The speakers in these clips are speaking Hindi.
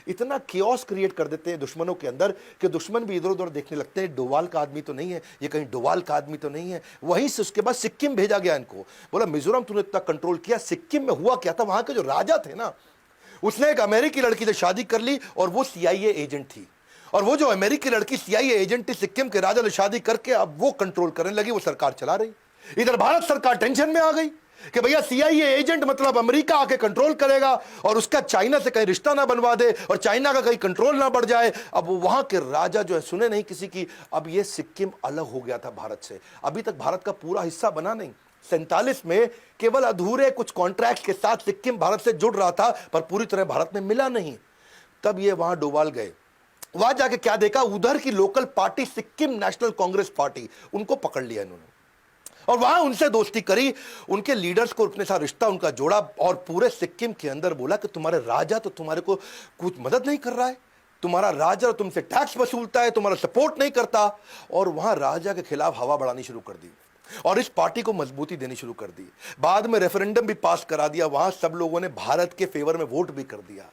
इतना कियोस क्रिएट कर देते हैं दुश्मनों के अंदर कि दुश्मन भी इधर उधर देखने लगते हैं, डोवाल का आदमी तो नहीं है ये, कहीं डोवाल का आदमी तो नहीं है। वहीं से उसके बाद सिक्किम भेजा गया इनको, बोला मिजोरम तूने इतना कंट्रोल किया, सिक्किम में हुआ क्या था, वहां के जो राजा थे ना, उसने एक अमेरिकी लड़की से शादी कर ली और वो सीआईए एजेंट थी, और वो जो अमेरिकी लड़की सीआईए एजेंट थी, सिक्किम के राजा ने शादी करके अब वो कंट्रोल करने लगी, वो सरकार चला रही। इधर भारत सरकार टेंशन में आ गई कि भैया सीआईए एजेंट मतलब अमेरिका आके कंट्रोल करेगा और उसका चाइना से कहीं रिश्ता ना बनवा दे और चाइना का कहीं कंट्रोल ना बढ़ जाए। अब वहां के राजा जो है सुने नहीं किसी की। अब ये सिक्किम अलग हो गया था भारत से, अभी तक भारत का पूरा हिस्सा बना नहीं। 47 में केवल अधूरे कुछ कॉन्ट्रैक्ट के साथ सिक्किम भारत से जुड़ रहा था, पर पूरी तरह भारत में मिला नहीं। तब ये वहां डोवाल गए, वहां जाके क्या देखा, उधर की local party Sikkim national Congress party, उनको पकड़ लिया इन्होंने और वहां उनसे दोस्ती करी, उनके लीडर्स को अपने साथ रिश्ता उनका जोड़ा और पूरे सिक्किम के अंदर बोला कि तुम्हारे राजा तो तुम्हारे को कुछ मदद नहीं कर रहा है, तुम्हारा राजा तुमसे टैक्स वसूलता है, तुम्हारा सपोर्ट नहीं करता। और वहां राजा के खिलाफ हवा बढ़ानी शुरू कर दी और इस पार्टी को मजबूती देनी शुरू कर दी। बाद में रेफरेंडम भी पास करा दिया, वहां सब लोगों ने भारत के फेवर में वोट भी कर दिया।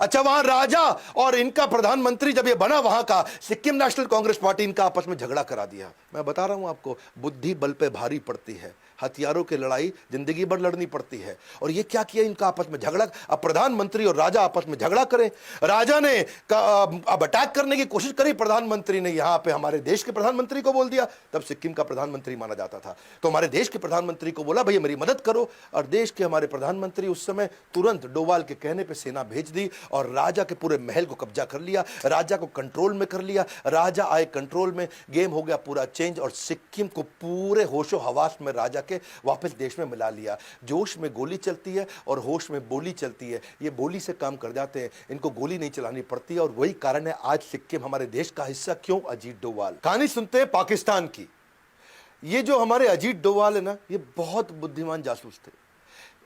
अच्छा, वहां राजा और इनका प्रधानमंत्री जब ये बना, वहां का सिक्किम नेशनल कांग्रेस पार्टी, इनका आपस में झगड़ा करा दिया। मैं बता रहा हूं आपको, बुद्धि बल पे भारी पड़ती है, हथियारों की लड़ाई जिंदगी भर लड़नी पड़ती है। और ये क्या किया, इनका आपस में झगड़ा। अब प्रधानमंत्री और राजा आपस में झगड़ा करें, राजा ने अब अटैक करने की कोशिश करी, प्रधानमंत्री ने यहां पे हमारे देश के प्रधानमंत्री को बोल दिया, तब सिक्किम का प्रधानमंत्री माना जाता था, तो हमारे देश के प्रधानमंत्री को बोला भैया मेरी मदद करो। और देश के हमारे प्रधानमंत्री उस समय तुरंत डोवाल के कहने पर सेना भेज दी और राजा के पूरे महल को कब्जा कर लिया, राजा को कंट्रोल में कर लिया। राजा आए कंट्रोल में, गेम हो गया पूरा चेंज और सिक्किम को पूरे होशो हवास में राजा के वापस देश में मिला लिया। जोश में गोली चलती है और होश में बोली चलती है, ये बोली से काम कर जाते हैं, इनको गोली नहीं चलानी पड़ती है। और वही कारण है आज सिक्किम हमारे देश का हिस्सा क्यों। अजीत डोवाल, कहानी सुनते हैं पाकिस्तान की। ये जो हमारे अजीत डोवाल है ना, ये बहुत बुद्धिमान जासूस थे।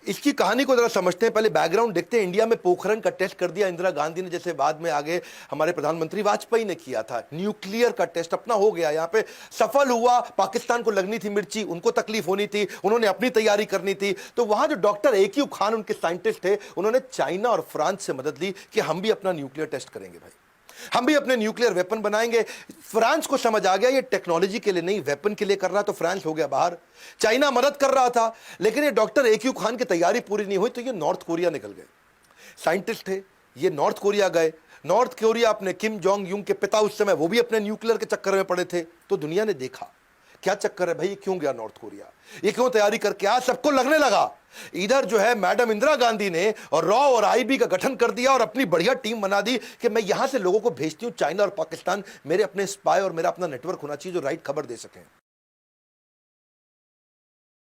इसकी कहानी को जरा समझते हैं, पहले बैकग्राउंड देखते हैं। इंडिया में पोखरण का टेस्ट कर दिया इंदिरा गांधी ने, जैसे बाद में आगे हमारे प्रधानमंत्री वाजपेयी ने किया था। न्यूक्लियर का टेस्ट अपना हो गया, यहाँ पे सफल हुआ। पाकिस्तान को लगनी थी मिर्ची, उनको तकलीफ होनी थी, उन्होंने अपनी तैयारी करनी थी। तो वहां जो डॉक्टर AQ खान उनके साइंटिस्ट थे, उन्होंने चाइना और फ्रांस से मदद ली कि हम भी अपना न्यूक्लियर टेस्ट करेंगे भाई, हम भी अपने न्यूक्लियर वेपन बनाएंगे। फ्रांस को समझ आ गया ये टेक्नोलॉजी के लिए नहीं, वेपन के लिए कर रहा, तो फ्रांस हो गया बाहर। चाइना मदद कर रहा था, लेकिन ये डॉक्टर AQ खान की तैयारी पूरी नहीं हुई, तो ये नॉर्थ कोरिया निकल गए। साइंटिस्ट थे ये, नॉर्थ कोरिया गए। नॉर्थ कोरिया अपने किम जोंग यूंग के पिता उस समय, वो भी अपने न्यूक्लियर के चक्कर में पड़े थे। तो दुनिया ने देखा क्या चक्कर है भाई, क्यों गया नॉर्थ कोरिया, ये क्यों तैयारी करके। आज सबको लगने लगा इधर जो है मैडम इंदिरा गांधी ने और रॉ और IB का गठन कर दिया और अपनी बढ़िया टीम बना दी कि मैं यहां से लोगों को भेजती हूं चाइना और पाकिस्तान, मेरे अपने स्पाई और मेरा अपना नेटवर्क होना चाहिए जो राइट खबर दे सकें।